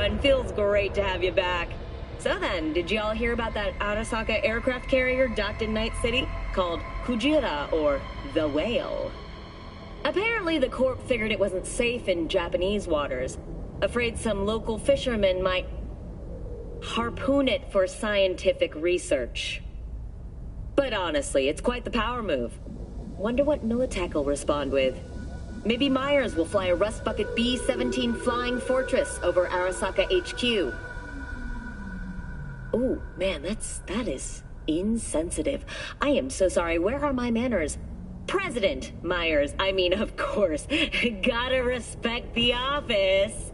friend. Feels great to have you back. So then, did y'all hear about that Arasaka aircraft carrier docked in Night City? Called Kujira, or the Whale. Apparently, the Corp figured it wasn't safe in Japanese waters. Afraid some local fishermen might harpoon it for scientific research. But honestly, it's quite the power move. Wonder what Militech will respond with. Maybe Myers will fly a Rust Bucket B-17 Flying Fortress over Arasaka HQ. Ooh, man, that is insensitive. I am so sorry. Where are my manners? President Myers, I mean, of course. Gotta respect the office.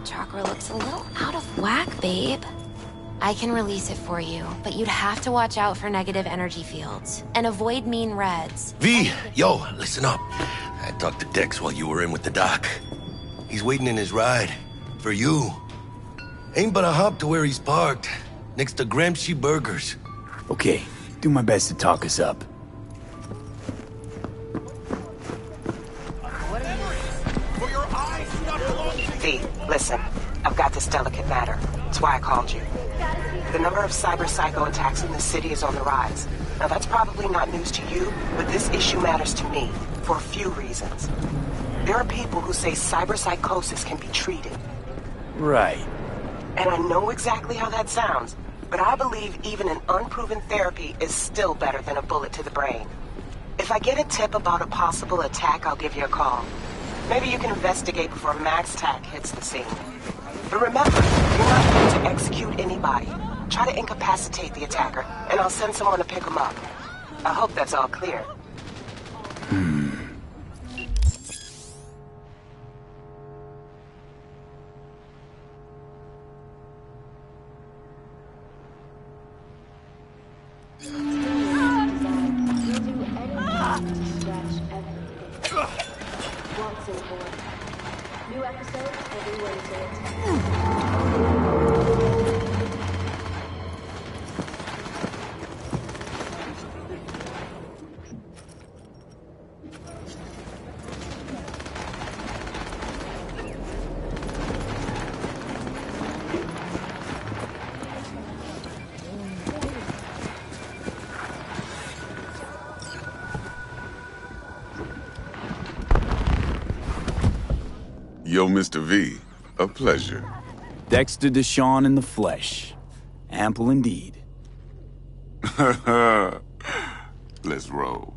Chakra looks a little out of whack, babe. I can release it for you, but you'd have to watch out for negative energy fields and avoid mean reds. V, yo, listen up. I talked to Dex while you were in with the doc. He's waiting in his ride. For you. Ain't but a hop to where he's parked. Next to Gramsci Burgers. Okay, do my best to talk us up. V, listen. I've got this delicate matter. That's why I called you. The number of cyber-psycho attacks in the city is on the rise. Now, that's probably not news to you, but this issue matters to me for a few reasons. There are people who say cyberpsychosis can be treated. Right. And I know exactly how that sounds, but I believe even an unproven therapy is still better than a bullet to the brain. If I get a tip about a possible attack, I'll give you a call. Maybe you can investigate before Max Tack hits the scene. But remember, you're not going to execute anybody. Try to incapacitate the attacker, and I'll send someone to pick him up. I hope that's all clear. New episodes every Wednesday. Yo, Mr. V, a pleasure. Dexter Deshawn in the flesh. Ample indeed. Let's roll.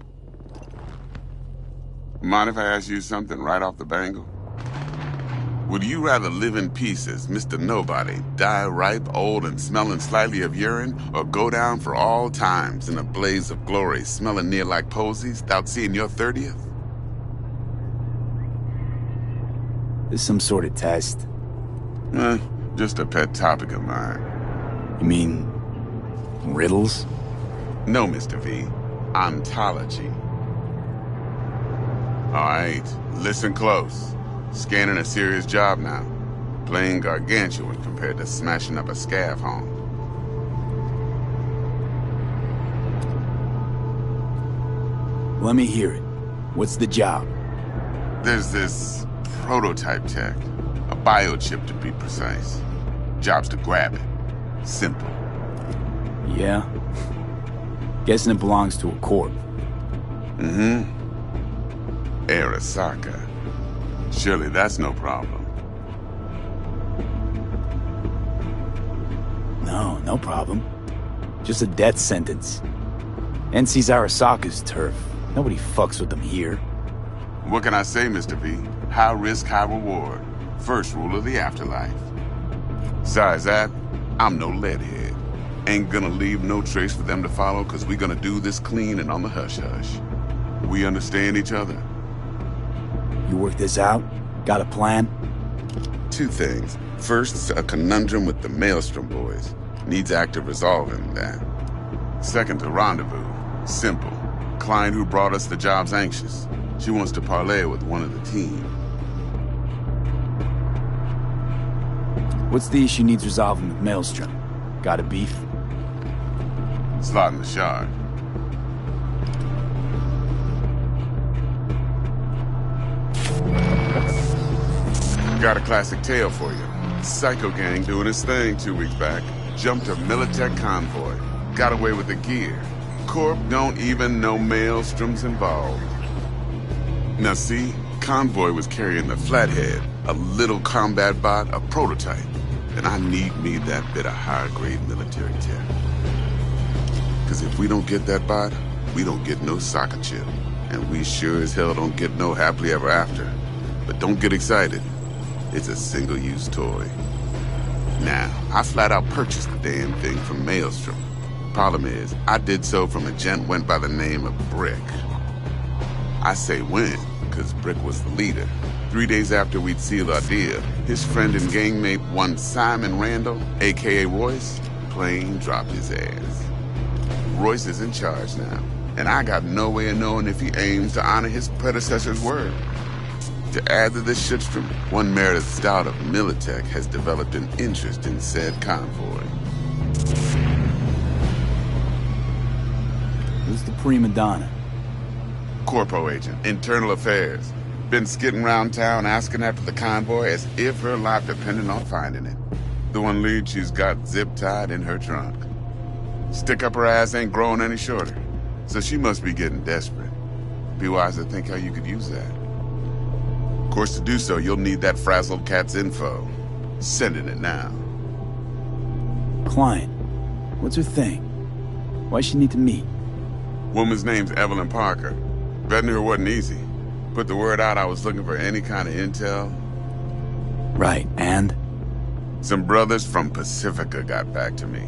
Mind if I ask you something right off the bangle? Would you rather live in pieces, Mr. Nobody, die ripe, old, and smelling slightly of urine, or go down for all times in a blaze of glory, smelling near like posies, without seeing your 30th? This some sort of test? Just a pet topic of mine. You mean riddles? No, Mr. V. Ontology. All right, listen close. Scanning a serious job now. Playing gargantuan compared to smashing up a scav home. Let me hear it. What's the job? There's this prototype tech. A biochip, to be precise. Job's to grab it. Simple. Yeah? Guessing it belongs to a corp. Mm-hmm. Arasaka. Surely that's no problem. No problem. Just a death sentence. NC's Arasaka's turf. Nobody fucks with them here. What can I say, Mr. V? High risk, high reward. First rule of the afterlife. Besides that, I'm no leadhead. Ain't gonna leave no trace for them to follow, cause we gonna do this clean and on the hush-hush. We understand each other? You work this out? Got a plan? Two things. First, a conundrum with the Maelstrom boys. Needs active resolving that. Second, a rendezvous. Simple. Client who brought us the job's anxious. She wants to parlay with one of the team. What's the issue needs resolving with Maelstrom? Got a beef? Slot in the shard. Got a classic tale for you. Psycho gang doing his thing 2 weeks back. Jumped a Militech convoy. Got away with the gear. Corp don't even know Maelstrom's involved. Now see, convoy was carrying the Flathead, a little combat bot, a prototype. And I need me that bit of high-grade military tech. Cause if we don't get that bot, we don't get no soccer chip. And we sure as hell don't get no happily ever after. But don't get excited. It's a single-use toy. Now, I flat out purchased the damn thing from Maelstrom. Problem is, I did so from a gent went by the name of Brick. I say when, cause Brick was the leader. 3 days after we'd sealed our deal, his friend and gangmate, one Simon Randall, aka Royce, plain dropped his ass. Royce is in charge now, and I got no way of knowing if he aims to honor his predecessor's word. To add to this shitstorm, one Meredith Stout of Militech has developed an interest in said convoy. Who's the prima donna? Corpo agent, internal affairs. Been skidding around town asking after the convoy as if her life depended on finding it. The one lead she's got zip-tied in her trunk. Stick up her ass ain't growing any shorter, so she must be getting desperate. Be wise to think how you could use that. Of course, to do so, you'll need that frazzled cat's info. Sending it now. Client. What's her thing? Why she need to meet? Woman's name's Evelyn Parker. Vetting her wasn't easy. Put the word out I was looking for any kind of intel. Right, and? Some brothers from Pacifica got back to me.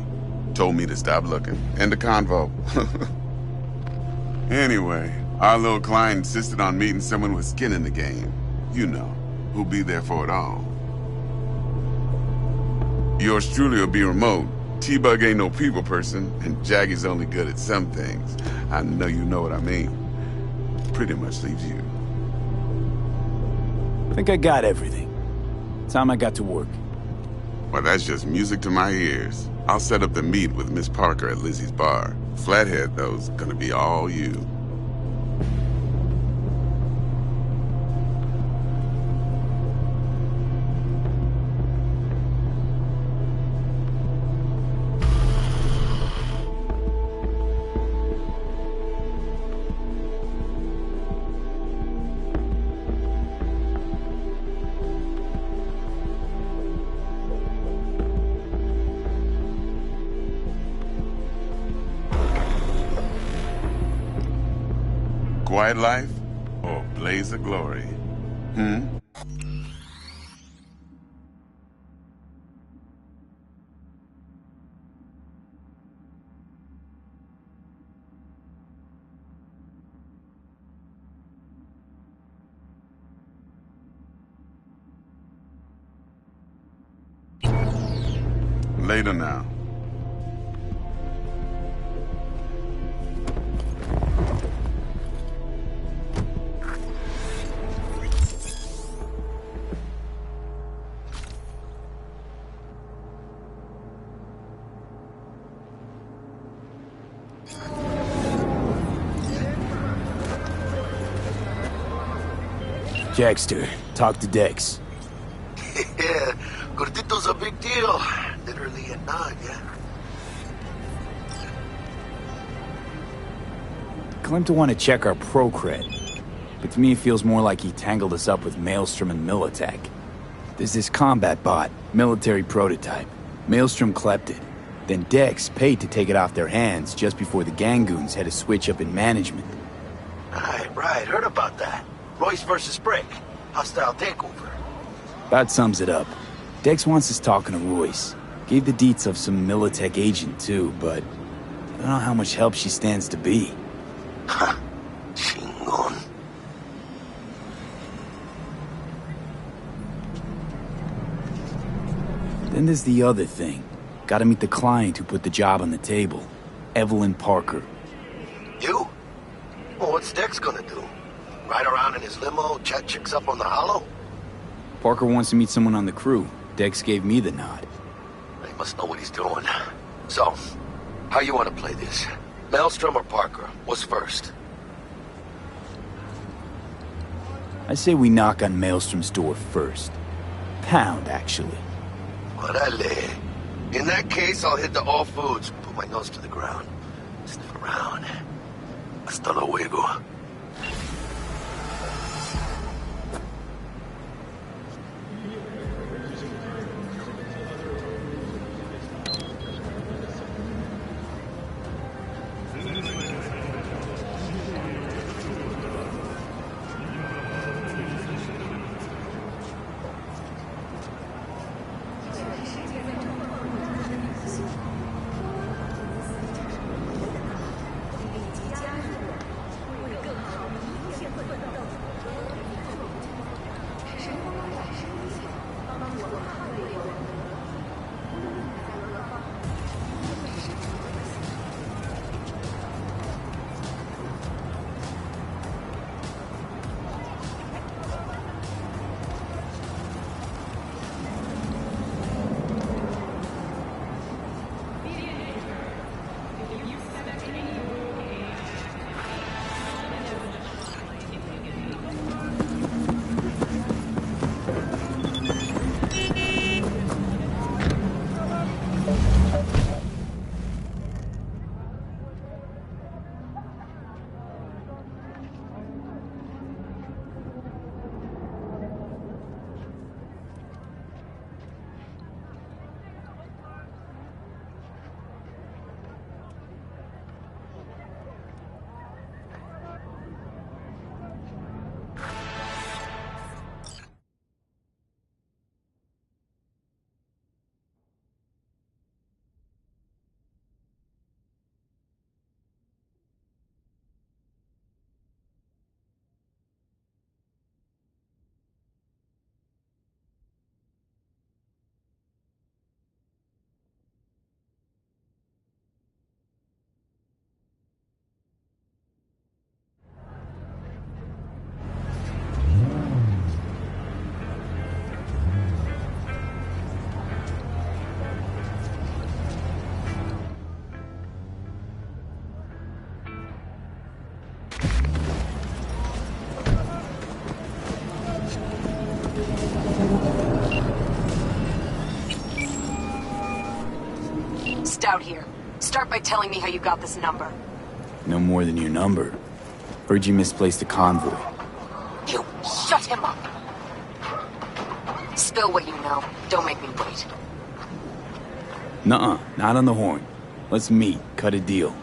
Told me to stop looking. End the convo. Anyway, our little client insisted on meeting someone with skin in the game. You know, who'll be there for it all. Yours truly will be remote. T-Bug ain't no people person, and Jaggy's only good at some things. I know you know what I mean. Pretty much leaves you. I think I got everything. Time I got to work. Well, that's just music to my ears. I'll set up the meet with Miss Parker at Lizzie's bar. Flathead, though's gonna be all you. Quiet life or blaze of glory? Later now. Jackster, talk to Dex. Yeah, Gordito's a big deal. Literally a nod, yeah? Claimed to want to check our pro cred. But to me it feels more like he tangled us up with Maelstrom and Militech. There's this combat bot, military prototype. Maelstrom clept it. Then Dex paid to take it off their hands just before the Gangoons had a switch up in management. Right, heard about that. Royce versus Brick. Hostile takeover. That sums it up. Dex wants us talking to Royce. Gave the deets of some Militech agent too, but I don't know how much help she stands to be. Ha. Chingon. Then there's the other thing. Gotta meet the client who put the job on the table. Evelyn Parker. You? Well, what's Dex gonna do? Ride around in his limo, chat chicks up on the hollow? Parker wants to meet someone on the crew. Dex gave me the nod. He must know what he's doing. So, how you want to play this? Maelstrom or Parker? What's first? I say we knock on Maelstrom's door first. Pound, actually. Orale. In that case, I'll hit the all foods, put my nose to the ground, sniff around. Hasta luego. Stout here. Start by telling me how you got this number. No more than your number. Heard you misplaced a convoy. You shut him up. Spill what you know. Don't make me wait. Nuh-uh, not on the horn. Let's meet, cut a deal.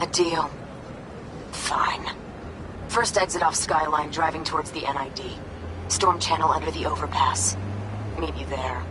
A deal. Fine. First exit off Skyline, driving towards the NID. Storm channel under the overpass. Meet you there.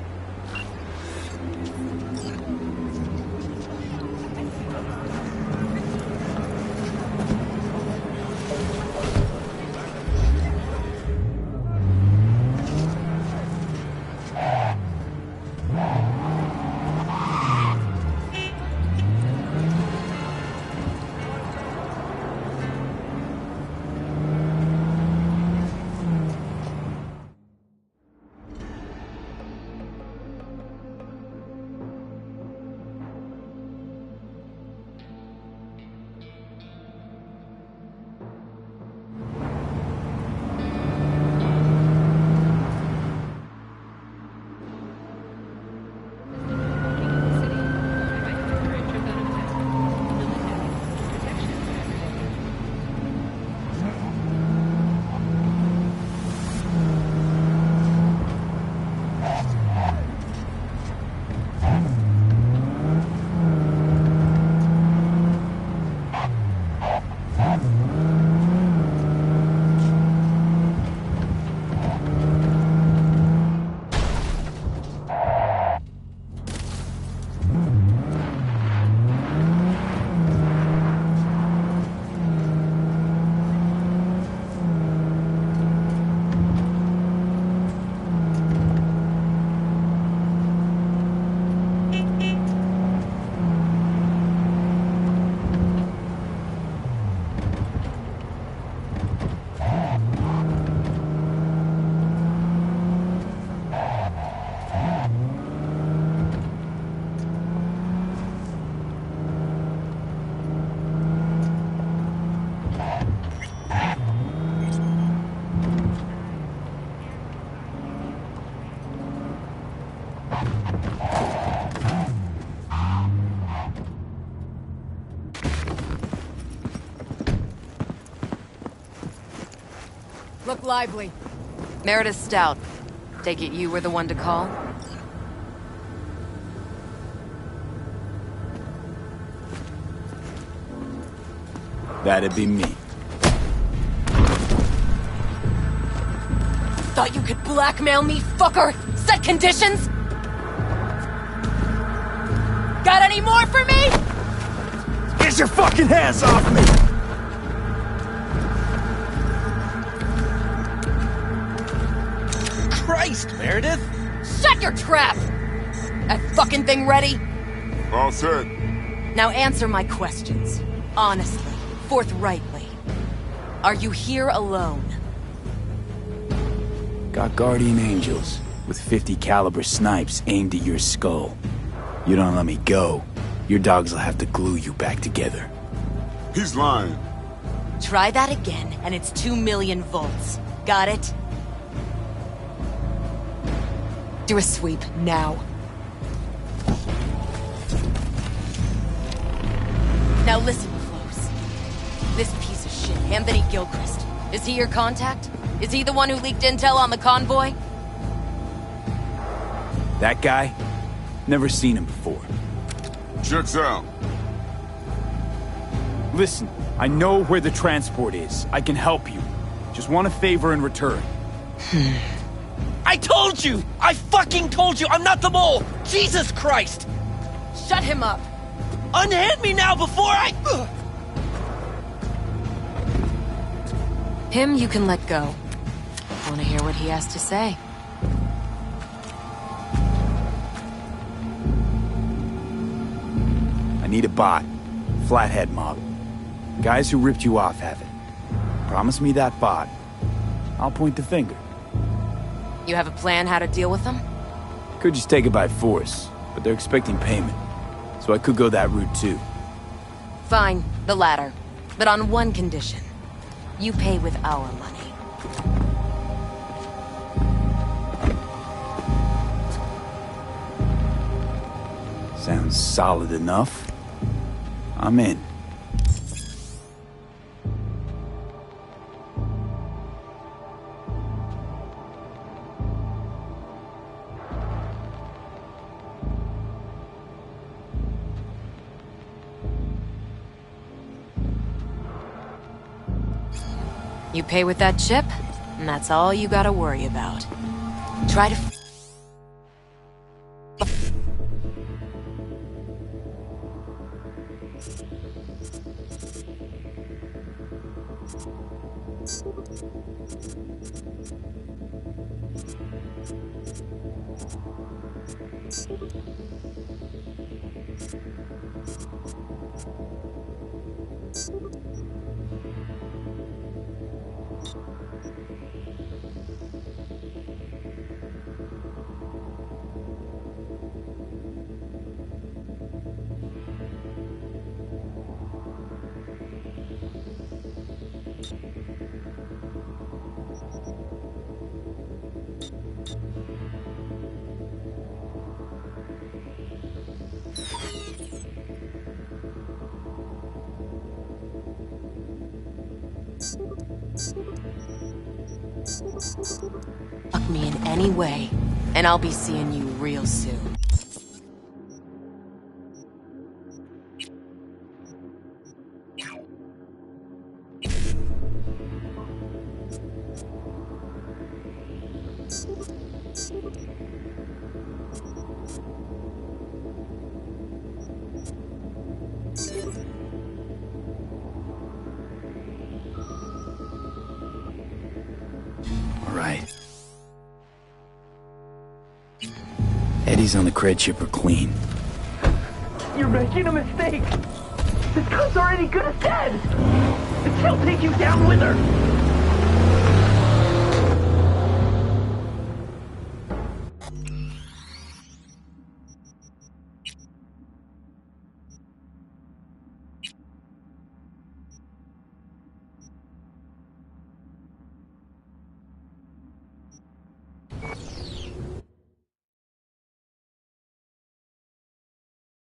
look lively. Meredith Stout. Take it you were the one to call? That'd be me. Thought you could blackmail me, fucker? Set conditions? Got any more for me? Get your fucking hands off me! Christ, Meredith! Shut your trap! That fucking thing ready? All set. Now answer my questions. Honestly, forthrightly. Are you here alone? Got guardian angels with 50 caliber snipes aimed at your skull. You don't let me go, your dogs will have to glue you back together. He's lying. Try that again, and it's 2 million volts. Got it? Do a sweep, now. Now listen close. This piece of shit, Anthony Gilchrist. Is he your contact? Is he the one who leaked intel on the convoy? That guy? Never seen him before. Checks out. Listen, I know where the transport is. I can help you. Just want a favor in return. I told you! I fucking told you! I'm not the mole! Jesus Christ! Shut him up! Unhand me now before I... Him you can let go. Want to hear what he has to say? I need a bot. Flathead model. Guys who ripped you off have it. Promise me that bot. I'll point the finger. You have a plan how to deal with them? Could just take it by force, but they're expecting payment. So I could go that route too. Fine, the latter. But on one condition. You pay with our money. Sounds solid enough. I'm in. You pay with that chip, and that's all you gotta worry about. Try to... Fuck me in any way, and I'll be seeing you real soon. Eddie's on the cred chipper clean. You're making a mistake. This gun's already good as dead. And she'll take you down with her.